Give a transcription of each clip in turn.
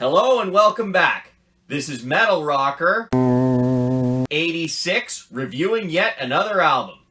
Hello and welcome back. This is Metal Rocker 86, reviewing yet another album.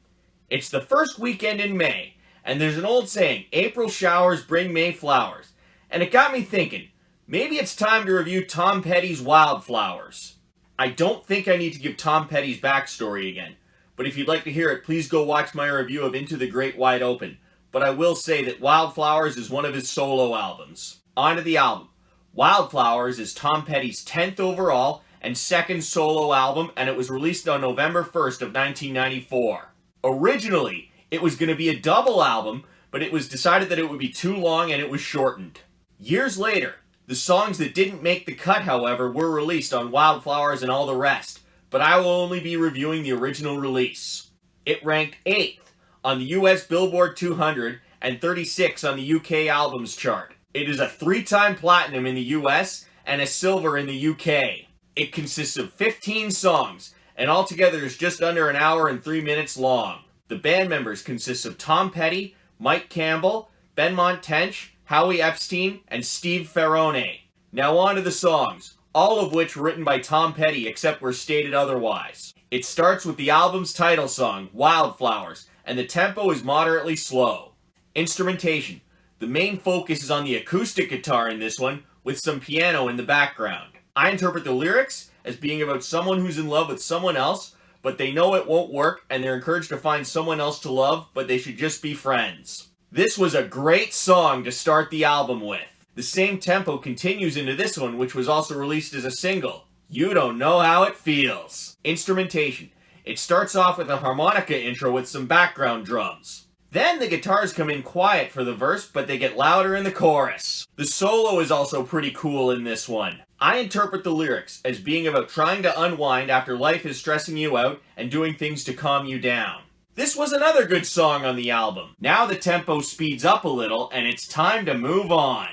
It's the first weekend in May, and there's an old saying, April showers bring May flowers. And it got me thinking, maybe it's time to review Tom Petty's Wildflowers. I don't think I need to give Tom Petty's backstory again, but if you'd like to hear it, please go watch my review of Into the Great Wide Open. But I will say that Wildflowers is one of his solo albums. On to the album. Wildflowers is Tom Petty's 10th overall and second solo album, and it was released on November 1st of 1994. Originally, it was going to be a double album, but it was decided that it would be too long and it was shortened. Years later, the songs that didn't make the cut, however, were released on Wildflowers and all the rest, but I will only be reviewing the original release. It ranked 8th on the US Billboard 200 and 36 on the UK Albums Chart. It is a 3-time platinum in the US and a silver in the UK. It consists of 15 songs, and altogether is just under an hour and 3 minutes long. The band members consist of Tom Petty, Mike Campbell, Benmont Tench, Howie Epstein, and Steve Ferrone. Now on to the songs, all of which were written by Tom Petty except where stated otherwise. It starts with the album's title song, Wildflowers, and the tempo is moderately slow. Instrumentation. The main focus is on the acoustic guitar in this one, with some piano in the background. I interpret the lyrics as being about someone who's in love with someone else, but they know it won't work, and they're encouraged to find someone else to love, but they should just be friends. This was a great song to start the album with. The same tempo continues into this one, which was also released as a single. You Don't Know How It Feels. Instrumentation. It starts off with a harmonica intro with some background drums. Then the guitars come in quiet for the verse, but they get louder in the chorus. The solo is also pretty cool in this one. I interpret the lyrics as being about trying to unwind after life is stressing you out and doing things to calm you down. This was another good song on the album. Now the tempo speeds up a little and it's time to move on.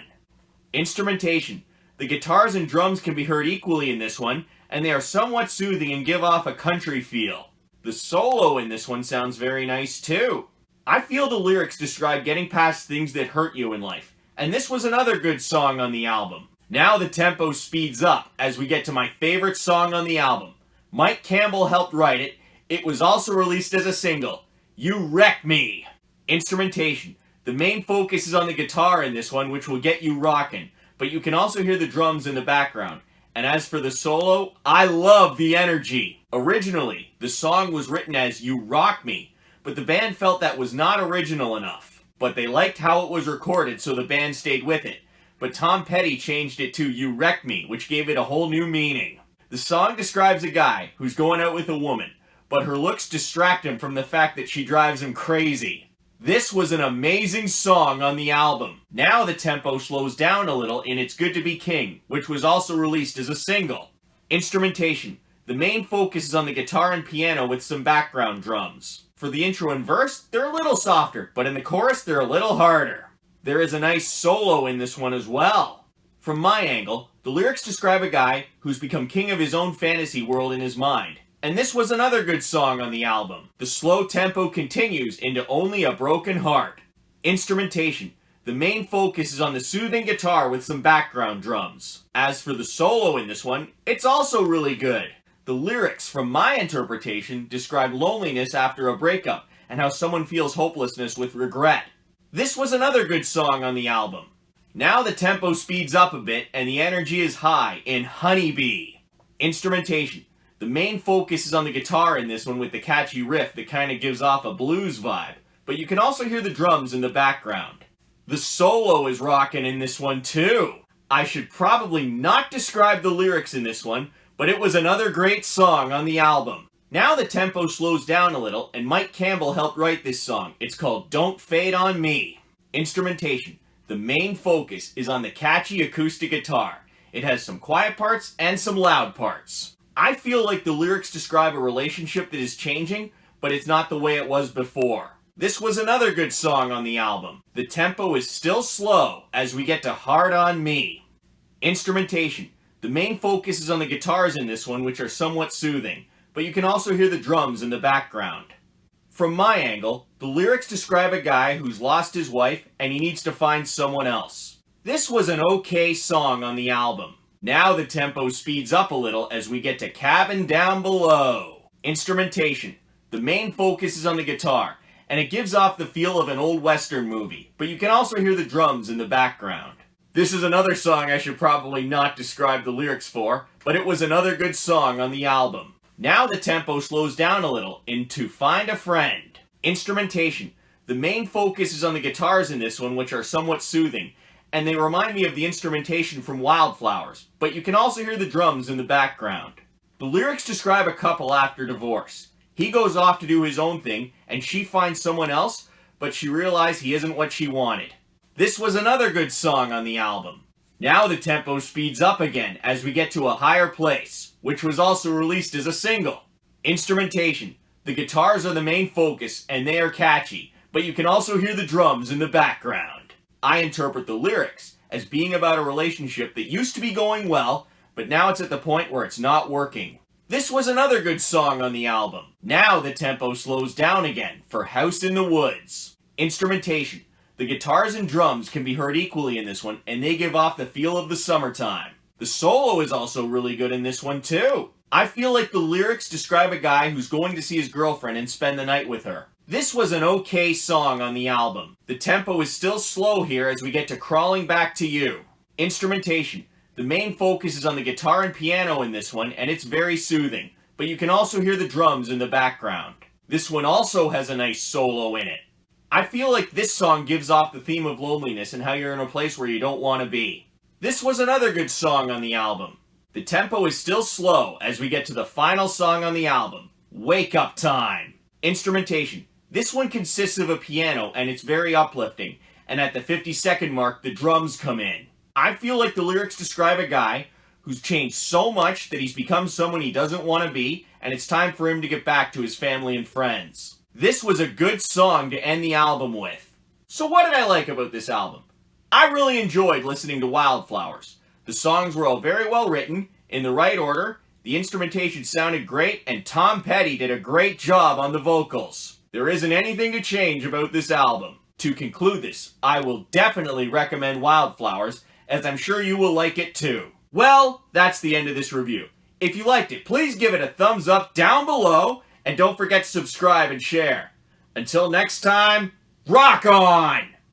Instrumentation. The guitars and drums can be heard equally in this one, and they are somewhat soothing and give off a country feel. The solo in this one sounds very nice too. I feel the lyrics describe getting past things that hurt you in life, and this was another good song on the album. Now the tempo speeds up as we get to my favorite song on the album. Mike Campbell helped write it. It was also released as a single, You Wreck Me. Instrumentation. The main focus is on the guitar in this one, which will get you rockin', but you can also hear the drums in the background. And as for the solo, I love the energy. Originally, the song was written as You Rock Me, but the band felt that was not original enough. But they liked how it was recorded, so the band stayed with it. But Tom Petty changed it to You Wreck Me, which gave it a whole new meaning. The song describes a guy who's going out with a woman, but her looks distract him from the fact that she drives him crazy. This was an amazing song on the album. Now the tempo slows down a little in It's Good to Be King, which was also released as a single. Instrumentation. The main focus is on the guitar and piano with some background drums. For the intro and verse, they're a little softer, but in the chorus, they're a little harder. There is a nice solo in this one as well. From my angle, the lyrics describe a guy who's become king of his own fantasy world in his mind. And this was another good song on the album. The slow tempo continues into Only a Broken Heart. Instrumentation. The main focus is on the soothing guitar with some background drums. As for the solo in this one, it's also really good. The lyrics, from my interpretation, describe loneliness after a breakup and how someone feels hopelessness with regret. This was another good song on the album. Now the tempo speeds up a bit and the energy is high in Honeybee. Instrumentation. The main focus is on the guitar in this one with the catchy riff that kind of gives off a blues vibe, but you can also hear the drums in the background. The solo is rockin' in this one too. I should probably not describe the lyrics in this one, but it was another great song on the album. Now the tempo slows down a little, and Mike Campbell helped write this song. It's called Don't Fade on Me. Instrumentation. The main focus is on the catchy acoustic guitar. It has some quiet parts and some loud parts. I feel like the lyrics describe a relationship that is changing, but it's not the way it was before. This was another good song on the album. The tempo is still slow as we get to Hard on Me. Instrumentation. The main focus is on the guitars in this one, which are somewhat soothing, but you can also hear the drums in the background. From my angle, the lyrics describe a guy who's lost his wife and he needs to find someone else. This was an okay song on the album. Now the tempo speeds up a little as we get to Cabin Down Below. Instrumentation. The main focus is on the guitar, and it gives off the feel of an old western movie, but you can also hear the drums in the background. This is another song I should probably not describe the lyrics for, but it was another good song on the album. Now the tempo slows down a little into Find a Friend. Instrumentation. The main focus is on the guitars in this one, which are somewhat soothing, and they remind me of the instrumentation from Wildflowers, but you can also hear the drums in the background. The lyrics describe a couple after divorce. He goes off to do his own thing, and she finds someone else, but she realized he isn't what she wanted. This was another good song on the album. Now the tempo speeds up again as we get to A Higher Place, which was also released as a single. Instrumentation. The guitars are the main focus, and they are catchy, but you can also hear the drums in the background. I interpret the lyrics as being about a relationship that used to be going well, but now it's at the point where it's not working. This was another good song on the album. Now the tempo slows down again for House in the Woods. Instrumentation. The guitars and drums can be heard equally in this one, and they give off the feel of the summertime. The solo is also really good in this one too. I feel like the lyrics describe a guy who's going to see his girlfriend and spend the night with her. This was an okay song on the album. The tempo is still slow here as we get to Crawling Back to You. Instrumentation. The main focus is on the guitar and piano in this one, and it's very soothing, but you can also hear the drums in the background. This one also has a nice solo in it. I feel like this song gives off the theme of loneliness and how you're in a place where you don't want to be. This was another good song on the album. The tempo is still slow as we get to the final song on the album, Wake Up Time. Instrumentation. This one consists of a piano and it's very uplifting, and at the 50-second mark the drums come in. I feel like the lyrics describe a guy who's changed so much that he's become someone he doesn't want to be, and it's time for him to get back to his family and friends. This was a good song to end the album with. So what did I like about this album? I really enjoyed listening to Wildflowers. The songs were all very well written, in the right order, the instrumentation sounded great, and Tom Petty did a great job on the vocals. There isn't anything to change about this album. To conclude this, I will definitely recommend Wildflowers, as I'm sure you will like it too. Well, that's the end of this review. If you liked it, please give it a thumbs up down below, and don't forget to subscribe and share. Until next time, rock on!